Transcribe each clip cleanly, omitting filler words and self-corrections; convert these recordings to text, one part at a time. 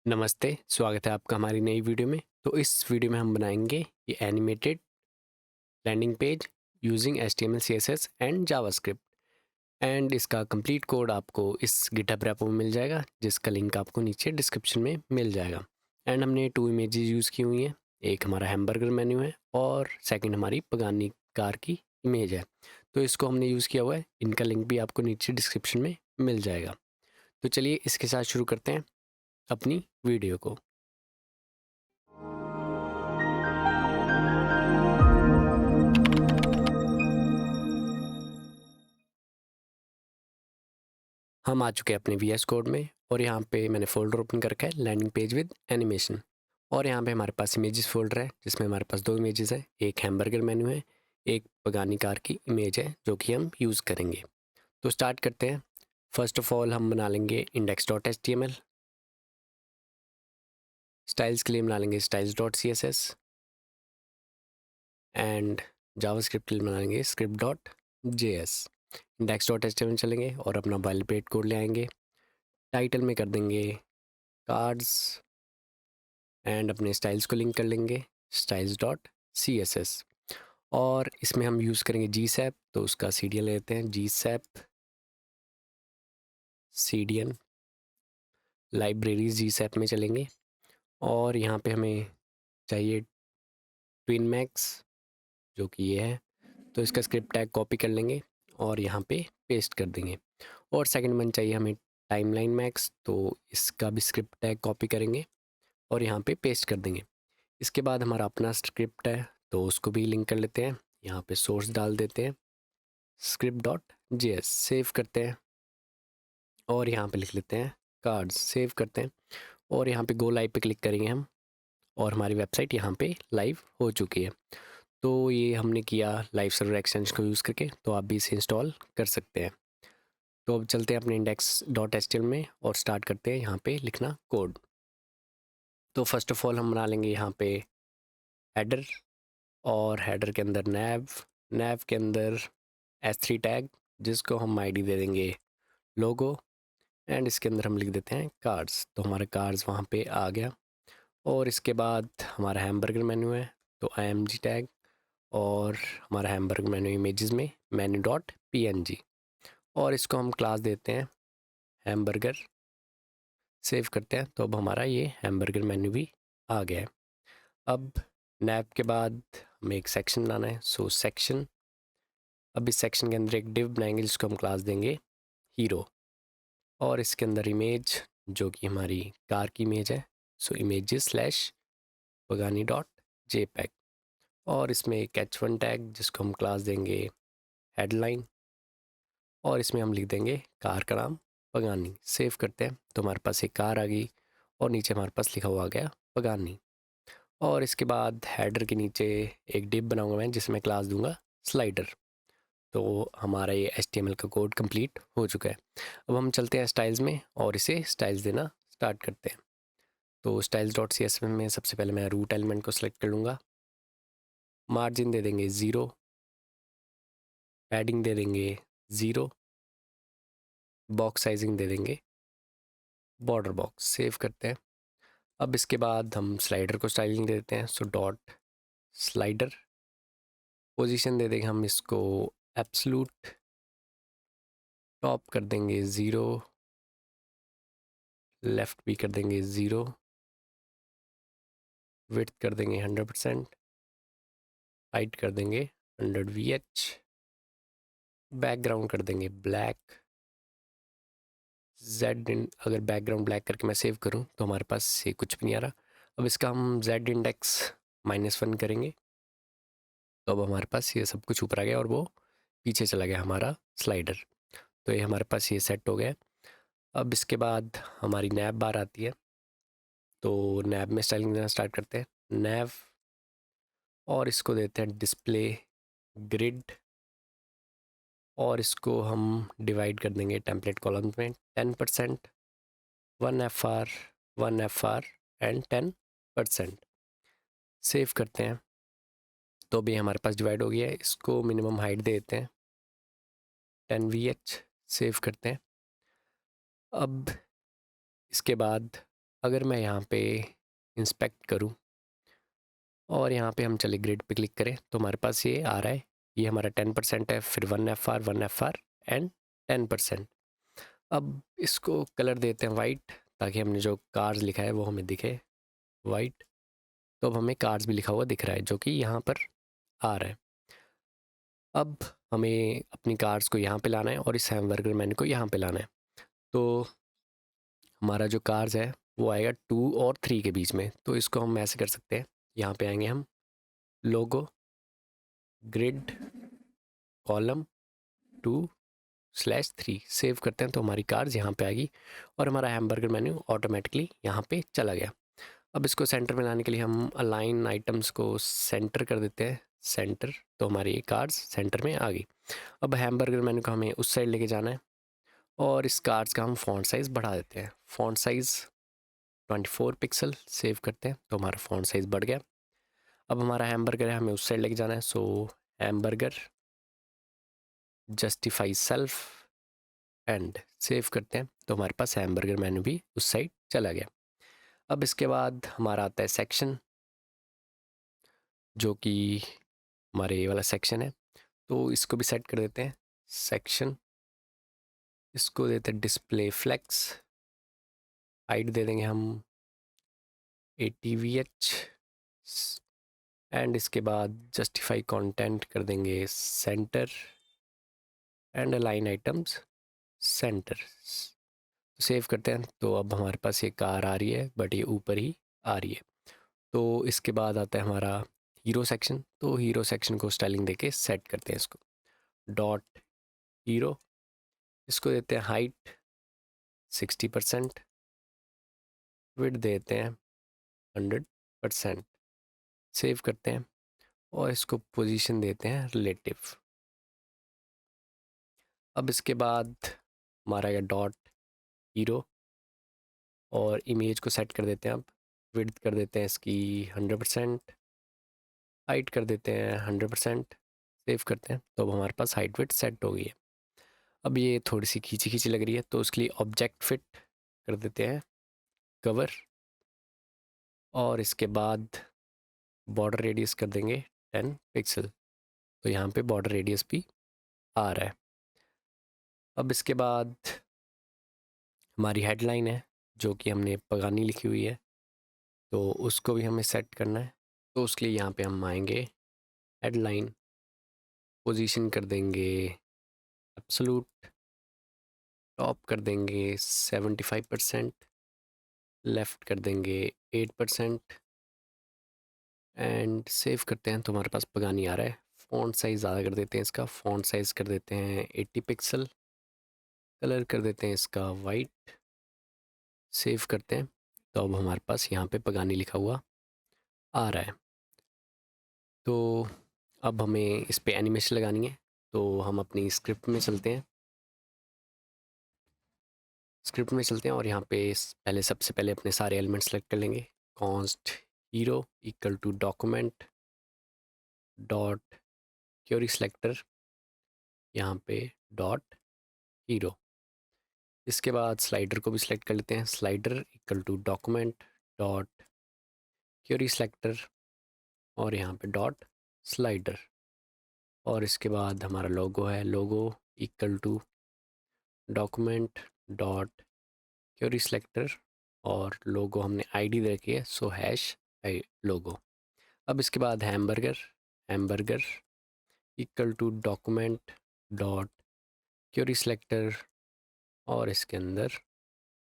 नमस्ते, स्वागत है आपका हमारी नई वीडियो में। तो इस वीडियो में हम बनाएंगे ये animated landing page using HTML, CSS and JavaScript. And इसका कंप्लीट कोड आपको इस गिटहब रेपो में मिल जाएगा, जिसका लिंक आपको नीचे डिस्क्रिप्शन में मिल जाएगा। एंड हमने 2 इमेजेस यूज़ की हुई हैं। एक हमारा हैमबर्गर मेन्यू है और सेकंड हमारी पगानी कार की इमेज है। तो इसको हमने यूज़ किया हुआ है। इनका लिंक भी आपको नीचे डिस्क्रिप्शन में मिल जाएगा। तो चलिए इसके साथ शुरू करते हैं अपनी वीडियो को। हम आ चुके हैं अपने VS कोड में और यहाँ पे मैंने फ़ोल्डर ओपन कर रखा है लैंडिंग पेज विद एनिमेशन। और यहाँ पे हमारे पास इमेजेस फ़ोल्डर है, जिसमें हमारे पास 2 इमेजेस हैं। एक हैमबर्गर मेन्यू है, एक पगानी कार की इमेज है जो कि हम यूज़ करेंगे। तो स्टार्ट करते हैं। फर्स्ट ऑफ ऑल हम बना लेंगे index.html। स्टाइल्स के लिए बना लेंगे styles.css एंड जावास्क्रिप्ट के लिए बना लेंगे script.js। index.html चलेंगे और अपना boilerplate कोड ले आएंगे। टाइटल में कर देंगे कार्ड्स एंड अपने स्टाइल्स को लिंक कर लेंगे styles.css। और इसमें हम यूज़ करेंगे GSAP, तो उसका CDN लेते हैं GSAP CDN लाइब्रेरीज GSAP में चलेंगे। और यहाँ पे हमें चाहिए ट्विन मैक्स, जो कि ये है। तो इसका स्क्रिप्ट टैग कॉपी कर लेंगे और यहाँ पे पेस्ट कर देंगे। और सेकंड वन चाहिए हमें टाइमलाइन मैक्स, तो इसका भी स्क्रिप्ट टैग कॉपी करेंगे और यहाँ पे पेस्ट कर देंगे। इसके बाद हमारा अपना स्क्रिप्ट है, तो उसको भी लिंक कर लेते हैं। यहाँ पे सोर्स डाल देते हैं script.js, सेव करते हैं और यहाँ पे लिख लेते हैं कार्ड्स, सेव करते हैं और यहाँ पे गो लाइव पे क्लिक करेंगे हम और हमारी वेबसाइट यहाँ पे लाइव हो चुकी है। तो ये हमने किया लाइव सर्वर एक्सटेंशन को यूज़ करके, तो आप भी इसे इंस्टॉल कर सकते हैं। तो अब चलते हैं अपने index.html में और स्टार्ट करते हैं यहाँ पे लिखना कोड। तो फर्स्ट ऑफ ऑल हम बना लेंगे यहाँ पे हेडर और हेडर के अंदर नैव के अंदर S3 टैग, जिसको हम आईडी दे देंगे लोगो। एंड इसके अंदर हम लिख देते हैं कार्ड्स, तो हमारा कार्ड्स वहाँ पे आ गया। और इसके बाद हमारा हैमबर्गर मेन्यू है, तो IMG टैग और हमारा हैमबर्गर मेन्यू इमेजेस में menu.png। और इसको हम क्लास देते हैं हैमबर्गर, सेव करते हैं। तो अब हमारा ये हैमबर्गर मेन्यू भी आ गया है। अब नैव के बाद हमें एक सेक्शन बनाना है, सो सेक्शन। अब इस सेक्शन के अंदर एक डिव बनाएंगे जिसको हम क्लास देंगे हीरो। और इसके अंदर इमेज, जो कि हमारी कार की इमेज है, so images slash Pagani dot JPEG। और इसमें एक H1 टैग जिसको हम क्लास देंगे हेडलाइन और इसमें हम लिख देंगे कार का नाम पगानी। सेव करते हैं तो हमारे पास एक कार आ गई और नीचे हमारे पास लिखा हुआ आ गया पगानी। और इसके बाद हेडर के नीचे एक डिव बनाऊंगा मैं, जिसमें क्लास दूंगा स्लाइडर। तो हमारा ये HTML का कोड कंप्लीट हो चुका है। अब हम चलते हैं स्टाइल्स में और इसे स्टाइल्स देना स्टार्ट करते हैं। तो styles.cs में सबसे पहले मैं रूट एलिमेंट को सिलेक्ट कर लूँगा। मार्जिन दे देंगे 0, पैडिंग दे देंगे 0, बॉक्स साइजिंग दे देंगे बॉर्डर बॉक्स। सेव करते हैं। अब इसके बाद हम स्लाइडर को स्टाइलिंग दे देते हैं, सो डॉट स्लाइडर। पोजीशन दे देंगे हम इसको एब्सलूट, टॉप कर देंगे 0, लेफ़्ट भी कर देंगे 0, विड्थ कर देंगे 100%, हाइट कर देंगे 100 VH, बैकग्राउंड कर देंगे ब्लैक। जेड अगर बैकग्राउंड ब्लैक करके मैं सेव करूं तो हमारे पास ये कुछ भी नहीं आ रहा। अब इसका हम जेड इंडेक्स -1 करेंगे, तो अब हमारे पास ये सब कुछ ऊपर आ गया और वो पीछे चला गया हमारा स्लाइडर। तो ये हमारे पास ये सेट हो गया। अब इसके बाद हमारी नैब बार आती है, तो नैब में स्टाइलिंग देना स्टार्ट करते हैं। नैब और इसको देते हैं डिस्प्ले ग्रिड और इसको हम डिवाइड कर देंगे टेम्पलेट कॉलम में 10%, 1 FR, 1 FR एंड 10%। सेव करते हैं तो भी हमारे पास डिवाइड हो गया है। इसको मिनिमम हाइट देते हैं 10 VH। सेव करते हैं। अब इसके बाद अगर मैं यहाँ पे इंस्पेक्ट करूँ और यहाँ पे हम चले ग्रिड पे क्लिक करें तो हमारे पास ये आ रहा है, ये हमारा 10% है, फिर 1 FR एंड 10%। अब इसको कलर देते हैं वाइट, ताकि हमने जो कार्स लिखा है वो हमें दिखे वाइट। तो अब हमें कार्स भी लिखा हुआ दिख रहा है जो कि यहाँ पर आ रहा है। अब हमें अपनी कार्स को यहाँ पे लाना है और इस हैमबर्गर मेन्यू को यहाँ पे लाना है। तो हमारा जो कार्स है वो आएगा 2 और 3 के बीच में। तो इसको हम ऐसे कर सकते हैं, यहाँ पे आएंगे हम, लोगो, ग्रिड, कॉलम 2/3 सेव करते हैं तो हमारी कार्स यहाँ पे आएगी और हमारा हैमबर्गर मेन्यू ऑटोमेटिकली यहाँ पे चला गया। अब इसको सेंटर में लाने के लिए हम अलाइन आइटम्स को सेंटर कर देते हैं, सेंटर, तो हमारी कार्स सेंटर में आ गई। अब हैमबर्गर मेन्यू को हमें उस साइड लेके जाना है और इस कार्स का हम फॉन्ट साइज़ बढ़ा देते हैं। फॉन्ट साइज़ 24 पिक्सल सेव करते हैं तो हमारा फॉन्ट साइज़ बढ़ गया। अब हमारा हैमबर्गर है, हमें उस साइड लेके जाना है, so hamburger justify self and save करते हैं तो हमारे पास हैमबर्गर मेन्यू भी उस साइड चला गया। अब इसके बाद हमारा आता है सेक्शन, जो कि हमारे ये वाला सेक्शन है। तो इसको भी सेट कर देते हैं, सेक्शन, इसको देते हैं डिस्प्ले फ्लेक्स, हाइट दे देंगे हम 80 VH एंड इसके बाद जस्टिफाई कंटेंट कर देंगे centre and align items centre. Save करते हैं तो अब हमारे पास ये कार आ रही है, बट ये ऊपर ही आ रही है। तो इसके बाद आता है हमारा हीरो सेक्शन। तो हीरो सेक्शन को स्टाइलिंग देके सेट करते हैं इसको, डॉट हीरो, इसको देते हैं हाइट 60%, विड्थ देते हैं 100%, सेव करते हैं और इसको पोजीशन देते हैं रिलेटिव। अब इसके बाद हमारा यह डॉट हीरो और इमेज को सेट कर देते हैं। अब विड्थ कर देते हैं इसकी 100%, हाइट कर देते हैं 100%, सेव करते हैं तो अब हमारे पास हाइट विड्थ सेट हो गई है। अब ये थोड़ी सी खींची खींची लग रही है तो उसके लिए ऑब्जेक्ट फिट कर देते हैं कवर और इसके बाद बॉर्डर रेडियस कर देंगे 10 पिक्सल। तो यहाँ पे बॉर्डर रेडियस भी आ रहा है। अब इसके बाद हमारी हेडलाइन है जो कि हमने पगानी लिखी हुई है, तो उसको भी हमें सेट करना है। तो उसके लिए यहाँ पे हम आएंगे, हेडलाइन, पोजीशन कर देंगे एब्सोलूट, टॉप कर देंगे 75%, लेफ़्ट कर देंगे 8% एंड सेव करते हैं तो हमारे पास पगानी आ रहा है। फ़ॉन्ट साइज़ ज़्यादा कर देते हैं, इसका फ़ॉन्ट साइज़ कर देते हैं 80 पिक्सल, कलर कर देते हैं इसका वाइट, सेव करते हैं तो अब हमारे पास यहाँ पे पगानी लिखा हुआ आ रहा है। तो अब हमें इस पे एनिमेशन लगानी है तो हम अपनी स्क्रिप्ट में चलते हैं, और यहाँ पे पहले सबसे पहले अपने सारे एलिमेंट्स सेलेक्ट कर लेंगे। Const hero equal to document dot query selector, यहाँ पे डॉट हीरो। इसके बाद स्लाइडर को भी सिलेक्ट कर लेते हैं, slider equal to document dot query selector और यहाँ पे डॉट स्लाइडर। और इसके बाद हमारा लोगो है, logo equal to document dot query selector और लोगो हमने आईडी दे रखी है, सो हैश लोगो। अब इसके बाद hamburger, hamburger equal to document dot query selector और इसके अंदर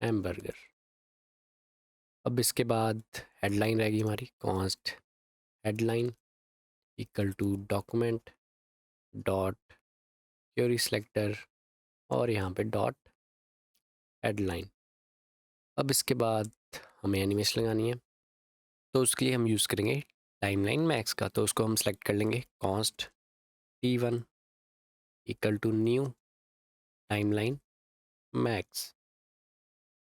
हैमबर्गर। अब इसके बाद हेडलाइन रहेगी हमारी, const headline equal to document dot query selector और यहाँ पे डॉट हेडलाइन। अब इसके बाद हमें एनिमेशन लगानी है तो उसके लिए हम यूज़ करेंगे टाइमलाइन मैक्स का। तो उसको हम सेलेक्ट कर लेंगे, const T1 equal to new timeline max.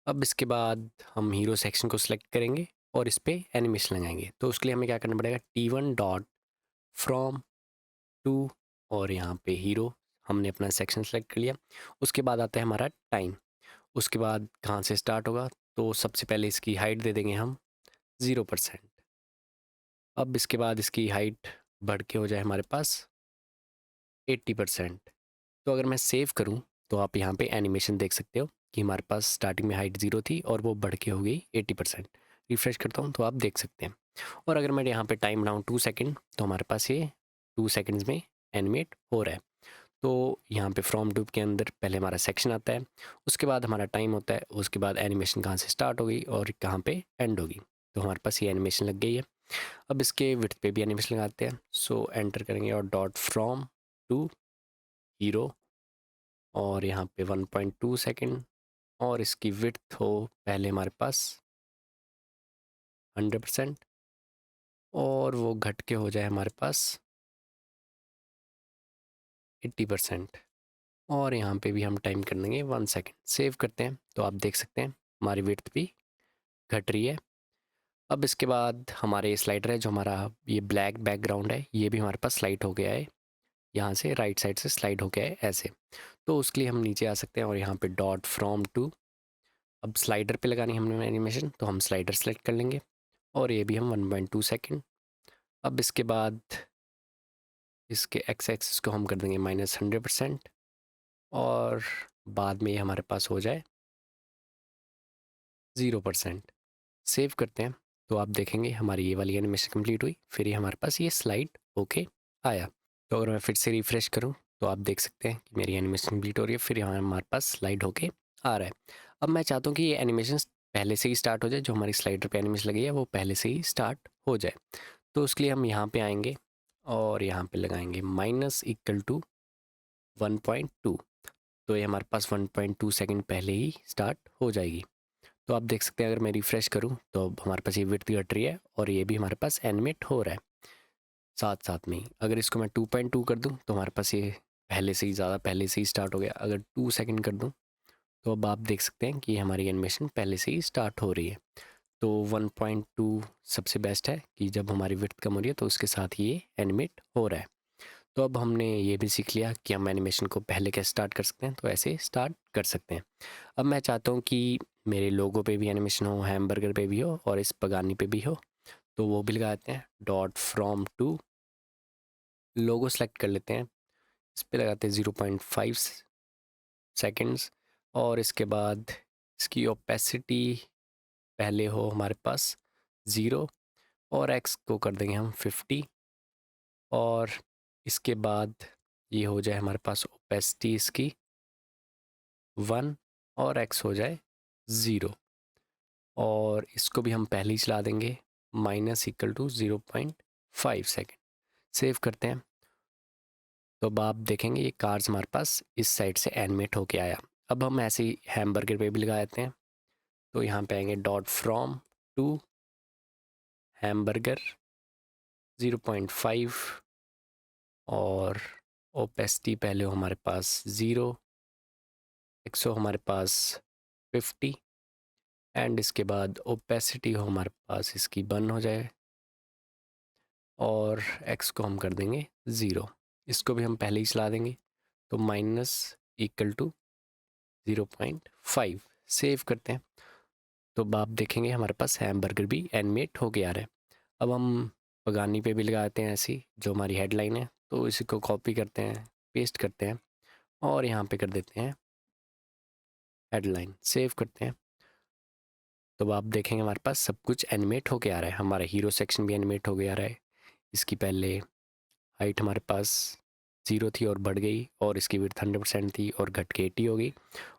अब इसके बाद हम हीरो सेक्शन को सिलेक्ट करेंगे और इस पर एनिमेशन लगाएंगे। तो उसके लिए हमें क्या करना पड़ेगा, T1 डॉट फ्रॉम टू और यहाँ पे हीरो, हमने अपना सेक्शन सेलेक्ट कर लिया। उसके बाद आता है हमारा टाइम, उसके बाद कहाँ से स्टार्ट होगा तो सबसे पहले इसकी हाइट दे देंगे हम 0%। अब इसके बाद इसकी हाइट बढ़ के हो जाए हमारे पास 80%। तो अगर मैं सेव करूं तो आप यहाँ पे एनिमेशन देख सकते हो कि हमारे पास स्टार्टिंग में हाइट 0 थी और वो बढ़ के हो गई 80%। रिफ्रेश करता हूँ तो आप देख सकते हैं। और अगर मैं यहाँ पे टाइम बढ़ाऊँ 2 सेकेंड तो हमारे पास ये 2 सेकेंड्स में एनिमेट हो रहा है। तो यहाँ पे फ्रॉम टूब के अंदर पहले हमारा सेक्शन आता है, उसके बाद हमारा टाइम होता है, उसके बाद एनिमेशन कहाँ से स्टार्ट होगी और कहाँ पे एंड होगी। तो हमारे पास ये एनिमेशन लग गई है। अब इसके विड्थ पे भी एनिमेशन लगाते हैं। सो एंटर करेंगे और डॉट फ्रॉम टू हीरो और यहाँ पे 1.2 सेकेंड और इसकी विड्थ हो पहले हमारे पास 100% और वो घट के हो जाए हमारे पास 80%। और यहाँ पे भी हम टाइम कर देंगे 1 सेकेंड। सेव करते हैं तो आप देख सकते हैं हमारी विड्थ भी घट रही है। अब इसके बाद हमारे स्लाइडर है, जो हमारा ये ब्लैक बैकग्राउंड है, ये भी हमारे पास स्लाइड हो गया है, यहाँ से राइट साइड से स्लाइड हो गया है ऐसे। तो उसके लिए हम नीचे आ सकते हैं और यहाँ पे डॉट फ्रॉम टू, अब स्लाइडर पे लगानी हमने एनिमेशन तो हम स्लाइडर सेलेक्ट कर लेंगे और ये भी हम 1.2 सेकेंड। अब इसके बाद इसके एक्स एक्सिस को हम कर देंगे -100% और बाद में ये हमारे पास हो जाए 0%। सेव करते हैं तो आप देखेंगे हमारी ये वाली एनिमेशन कंप्लीट हुई, फिर ये हमारे पास ये स्लाइड होके आया। तो अगर मैं फिर से रिफ़्रेश करूं तो आप देख सकते हैं कि मेरी एनिमेशन कंप्लीट हो रही है, फिर यहाँ हमारे पास स्लाइड होके आ रहा है। अब मैं चाहता हूँ कि ये एनिमेशन पहले से ही स्टार्ट हो जाए, जो हमारी स्लाइडर पे एनिमेशन लगी है वो पहले से ही स्टार्ट हो जाए। तो उसके लिए हम यहाँ पे आएंगे और यहाँ पे लगाएंगे -1/2। तो ये हमारे पास 1.2 सेकेंड पहले ही स्टार्ट हो जाएगी। तो आप देख सकते हैं अगर मैं रिफ़्रेश करूं तो अब हमारे पास ये विड्थ घट रही है और ये भी हमारे पास एनिमेट हो रहा है साथ साथ में ही। अगर इसको मैं 2.2 कर दूं तो हमारे पास ये पहले से ही ज़्यादा पहले से ही स्टार्ट हो गया। अगर 2 सेकंड कर दूं तो अब आप देख सकते हैं कि हमारी एनिमेशन पहले से ही स्टार्ट हो रही है। तो 1.2 सबसे बेस्ट है कि जब हमारी विड्थ कम हो रही है तो उसके साथ ही ये एनिमेट हो रहा है। तो अब हमने ये भी सीख लिया कि हम एनिमेशन को पहले कैसे स्टार्ट कर सकते हैं, तो ऐसे स्टार्ट कर सकते हैं। अब मैं चाहता हूँ कि मेरे लोगो पे भी एनिमेशन हो, हैमबर्गर पे भी हो और इस पगानी पे भी हो, तो वो भी लगा देते हैं। Dot from to logo select कर लेते हैं, इस पे लगाते हैं 0.5 सेकेंड्स और इसके बाद इसकी ओपेसिटी पहले हो हमारे पास 0 और एक्स को कर देंगे हम 50 और इसके बाद ये हो जाए हमारे पास ओपेसिटी इसकी 1 और एक्स हो जाए 0 और इसको भी हम पहले ही चला देंगे -=0.5 सेकेंड। सेव करते हैं तो अब आप देखेंगे ये कार्स हमारे पास इस साइड से एनिमेट होके आया। अब हम ऐसे ही हैमबर्गर पे भी लगा देते हैं। तो यहाँ पे आएंगे डॉट फ्रॉम टू हैमबर्गर 0.5 और ओपेसिटी पहले हो हमारे पास 0, एक्स हो हमारे पास 50 एंड इसके बाद ओपेसिटी हो हमारे पास इसकी 1 हो जाए और एक्स को हम कर देंगे 0। इसको भी हम पहले ही चला देंगे तो -=0.5। सेव करते हैं तो अब आप देखेंगे हमारे पास हैमबर्गर भी एनिमेट हो गया है। अब हम पगानी पे भी लगाते हैं ऐसी, जो हमारी हेडलाइन है, तो इसी को कॉपी करते हैं, पेस्ट करते हैं और यहाँ पे कर देते हैं हेडलाइन। सेव करते हैं तो अब आप देखेंगे हमारे पास सब कुछ एनिमेट होके आ रहा है। हमारा हीरो सेक्शन भी एनिमेट हो गया है। इसकी पहले हाइट हमारे पास 0 थी और बढ़ गई और इसकी विड्थ 100% थी और घट के 80 हो गई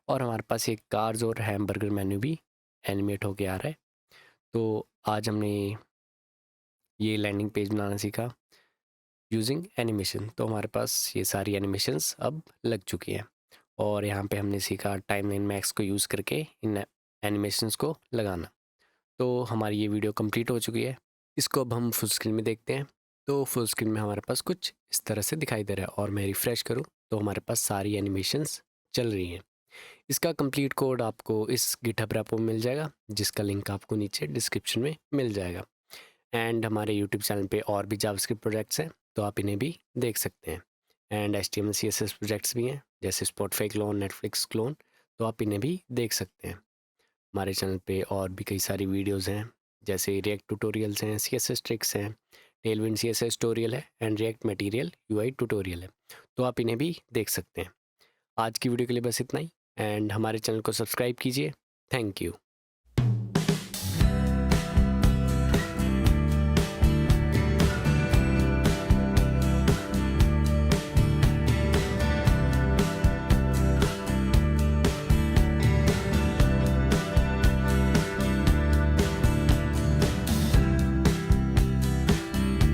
और हमारे पास एक कार्स और हैमबर्गर मेन्यू भी एनिमेट होके आ रहा है। तो आज हमने ये लैंडिंग पेज बनाना सीखा यूजिंग एनिमेशन। तो हमारे पास ये सारी एनिमेशंस अब लग चुकी हैं और यहाँ पे हमने सीखा टाइमलाइन मैक्स को यूज़ करके इन एनिमेशंस को लगाना। तो हमारी ये वीडियो कंप्लीट हो चुकी है। इसको अब हम फुल स्क्रीन में देखते हैं। तो फुल स्क्रीन में हमारे पास कुछ इस तरह से दिखाई दे रहा है और मैं रिफ़्रेश करूँ तो हमारे पास सारी एनिमेशंस चल रही हैं। इसका कंप्लीट कोड आपको इस गिटहब रेपो में मिल जाएगा, जिसका लिंक आपको नीचे डिस्क्रिप्शन में मिल जाएगा। एंड हमारे यूट्यूब चैनल पे और भी जावास्क्रिप्ट प्रोजेक्ट्स हैं, तो आप इन्हें भी देख सकते हैं। एंड HTML CSS प्रोजेक्ट्स भी हैं, जैसे स्पॉटिफाई क्लोन, नेटफ्लिक्स क्लोन, तो आप इन्हें भी देख सकते हैं। हमारे चैनल पे और भी कई सारी वीडियोस हैं, जैसे रिएक्ट ट्यूटोरियल्स हैं, CSS ट्रिक्स हैं, टेलविंड CSS ट्यूटोरियल है and react material UI tutorial है, तो आप इन्हें भी देख सकते हैं। आज की वीडियो के लिए बस इतना ही, एंड हमारे चैनल को सब्सक्राइब कीजिए। Thank you.